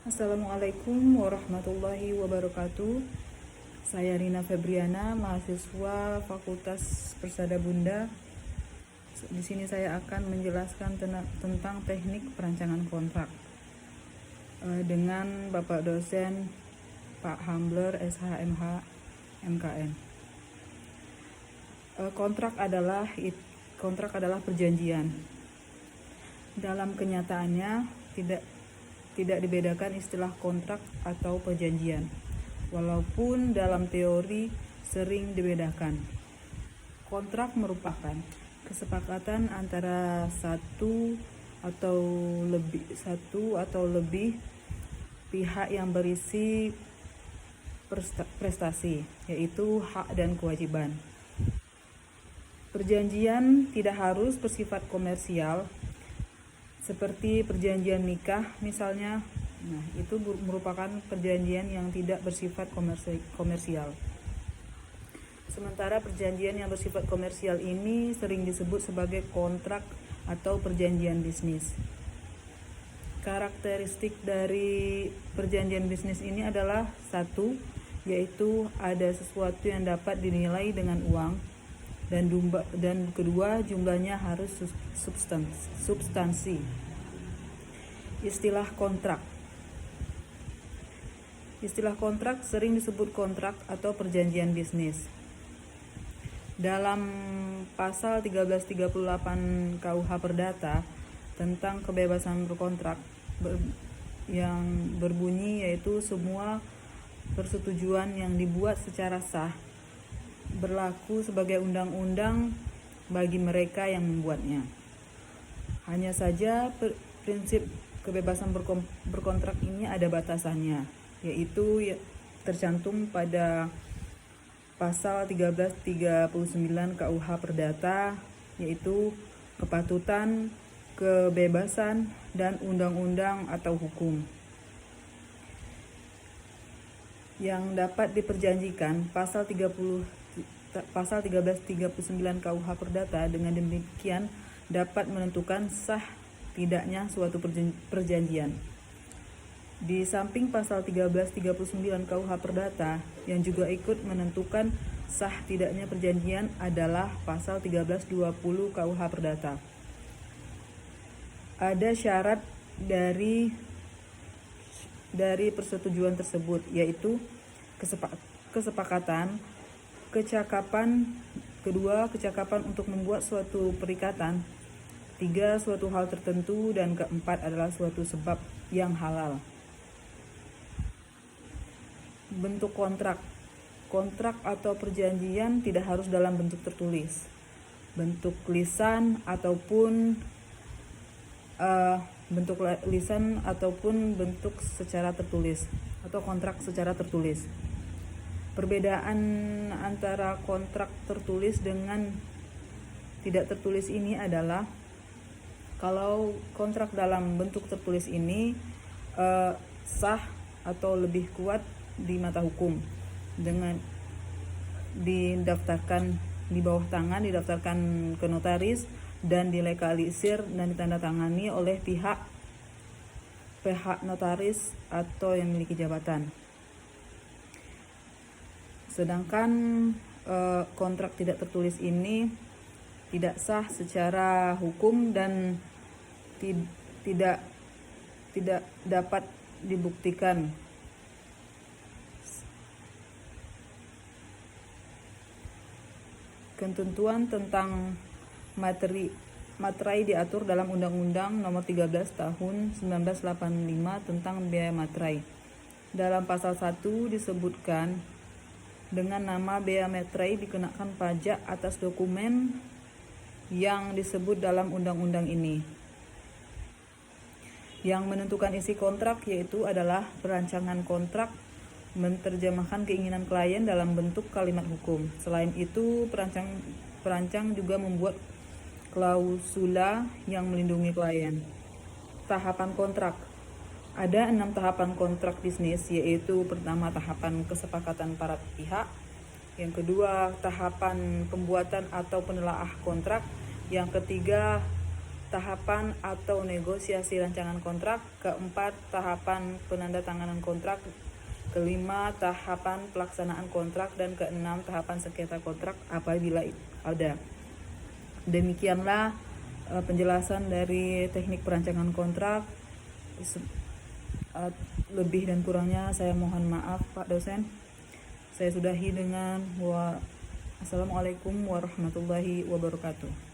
Assalamualaikum warahmatullahi wabarakatuh. Saya Rina Febriana, mahasiswa Fakultas Persada Bunda. Di sini saya akan menjelaskan tentang teknik perancangan kontrak dengan Bapak dosen Pak Hambler SHMH MKN. Kontrak adalah perjanjian. Dalam kenyataannya tidak dibedakan istilah kontrak atau perjanjian, walaupun dalam teori sering dibedakan. Kontrak merupakan kesepakatan antara satu atau lebih pihak yang berisi prestasi, yaitu hak dan kewajiban. Perjanjian tidak harus bersifat komersial, seperti perjanjian nikah misalnya. Nah, itu merupakan perjanjian yang tidak bersifat komersial. Sementara perjanjian yang bersifat komersial ini sering disebut sebagai kontrak atau perjanjian bisnis. Karakteristik dari perjanjian bisnis ini adalah satu, yaitu ada sesuatu yang dapat dinilai dengan uang, dan kedua, jumlahnya harus substansi. Istilah kontrak sering disebut kontrak atau perjanjian bisnis. Dalam pasal 1338 KUH Perdata tentang kebebasan berkontrak yang berbunyi yaitu semua persetujuan yang dibuat secara sah berlaku sebagai undang-undang bagi mereka yang membuatnya. Hanya saja prinsip kebebasan berkontrak ini ada batasannya, yaitu tercantum pada pasal 1339 KUH Perdata, yaitu kepatutan, kebebasan, dan undang-undang atau hukum. Yang dapat diperjanjikan pasal 1339 KUH Perdata dengan demikian dapat menentukan sah tidaknya suatu perjanjian. Di samping pasal 1339 KUH Perdata yang juga ikut menentukan sah tidaknya perjanjian adalah pasal 1320 KUH Perdata. Ada syarat dari persetujuan tersebut, yaitu kesepakatan, kecakapan untuk membuat suatu perikatan, 3, suatu hal tertentu, dan keempat adalah suatu sebab yang halal. Bentuk kontrak atau perjanjian tidak harus dalam bentuk tertulis, bentuk lisan ataupun bentuk secara tertulis atau kontrak secara tertulis. Perbedaan antara kontrak tertulis dengan tidak tertulis ini adalah, kalau kontrak dalam bentuk tertulis ini sah atau lebih kuat di mata hukum dengan didaftarkan di bawah tangan, didaftarkan ke notaris dan dilegalisir dan ditandatangani oleh pihak notaris atau yang memiliki jabatan. Sedangkan kontrak tidak tertulis ini tidak sah secara hukum dan tidak dapat dibuktikan. Ketentuan tentang materai diatur dalam Undang-Undang Nomor 13 Tahun 1985 tentang biaya materai. Dalam pasal 1 disebutkan dengan nama bea materai dikenakan pajak atas dokumen yang disebut dalam undang-undang ini. Yang menentukan isi kontrak yaitu adalah perancangan kontrak, menerjemahkan keinginan klien dalam bentuk kalimat hukum. Selain itu, perancang juga membuat klausula yang melindungi klien. Tahapan kontrak. Ada 6 tahapan kontrak bisnis, yaitu pertama tahapan kesepakatan para pihak, yang kedua tahapan pembuatan atau penelaah kontrak, yang ketiga tahapan atau negosiasi rancangan kontrak. Keempat, tahapan penandatanganan kontrak. Kelima, tahapan pelaksanaan kontrak. Dan keenam, tahapan sengketa kontrak apabila ada. Demikianlah penjelasan dari teknik perancangan kontrak. Lebih dan kurangnya saya mohon maaf Pak dosen. Saya sudahi dengan Assalamualaikum warahmatullahi wabarakatuh.